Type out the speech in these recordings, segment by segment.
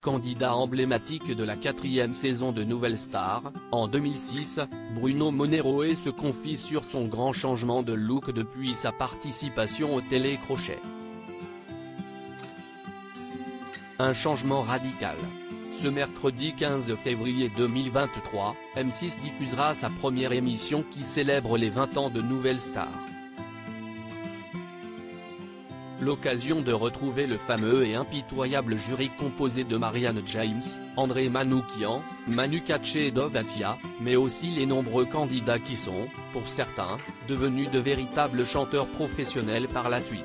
Candidat emblématique de la 4e saison de Nouvelle Star, en 2006, Bruno Monero se confie sur son grand changement de look depuis sa participation au télécrochet. Un changement radical. Ce mercredi 15 février 2023, M6 diffusera sa première émission qui célèbre les 20 ans de Nouvelle Star. L'occasion de retrouver le fameux et impitoyable jury composé de Marianne James, André Manoukian, Manu Katché et Dov Atia, mais aussi les nombreux candidats qui sont, pour certains, devenus de véritables chanteurs professionnels par la suite.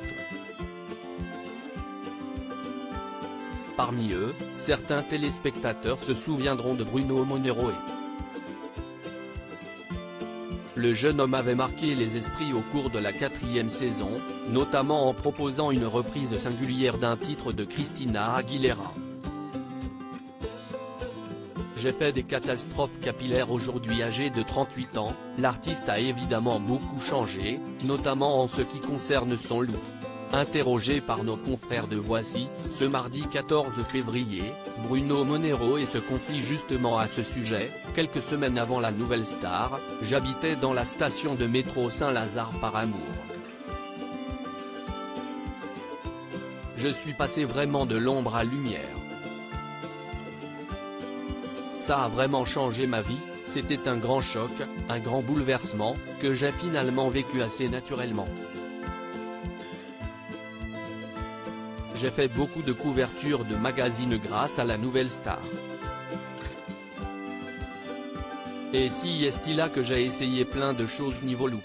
Parmi eux, certains téléspectateurs se souviendront de Bruno Monero. Le jeune homme avait marqué les esprits au cours de la 4e saison, notamment en proposant une reprise singulière d'un titre de Christina Aguilera. J'ai fait des catastrophes capillaires. Aujourd'hui âgé de 38 ans, l'artiste a évidemment beaucoup changé, notamment en ce qui concerne son look. Interrogé par nos confrères de Voici, ce mardi 14 février, Bruno Monero se confie justement à ce sujet. Quelques semaines avant la Nouvelle Star, j'habitais dans la station de métro Saint-Lazare par amour. Je suis passé vraiment de l'ombre à lumière. Ça a vraiment changé ma vie, c'était un grand choc, un grand bouleversement, que j'ai finalement vécu assez naturellement. J'ai fait beaucoup de couvertures de magazines grâce à la Nouvelle Star. Et si est là que j'ai essayé plein de choses niveau look.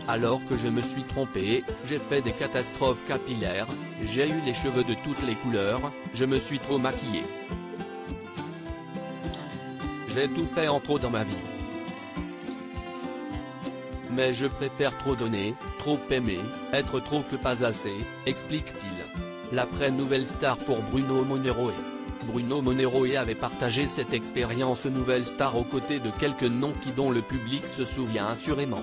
Alors que je me suis trompé, j'ai fait des catastrophes capillaires, j'ai eu les cheveux de toutes les couleurs, je me suis trop maquillé. J'ai tout fait en trop dans ma vie. Mais je préfère trop donner, trop aimer, être trop que pas assez, explique-t-il. L'après-Nouvelle Star pour Bruno Monero. Bruno Monero avait partagé cette expérience Nouvelle Star aux côtés de quelques noms dont le public se souvient assurément.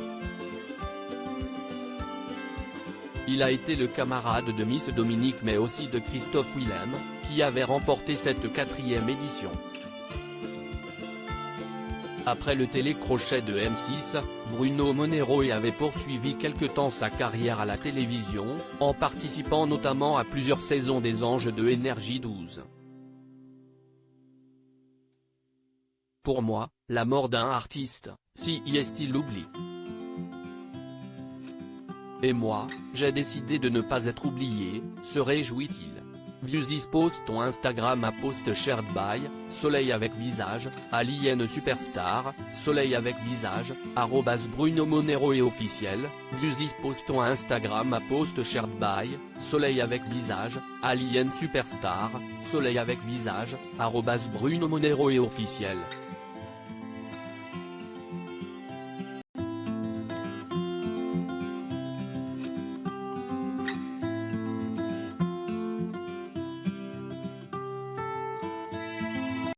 Il a été le camarade de Miss Dominique mais aussi de Christophe Willem, qui avait remporté cette 4e édition. Après le télécrochet de M6, Bruno Monero avait poursuivi quelque temps sa carrière à la télévision, en participant notamment à plusieurs saisons des Anges de Énergie 12. Pour moi, la mort d'un artiste, si est-il l'oubli. Et moi, j'ai décidé de ne pas être oublié, se réjouit-il. Views post ton Instagram à post shared by, Soleil avec visage, Alien Superstar, Soleil avec visage, @Bruno Monero officiel, Views post ton Instagram à post shared by, Soleil avec visage, Alien Superstar, Soleil avec visage, @Bruno Monero officiel.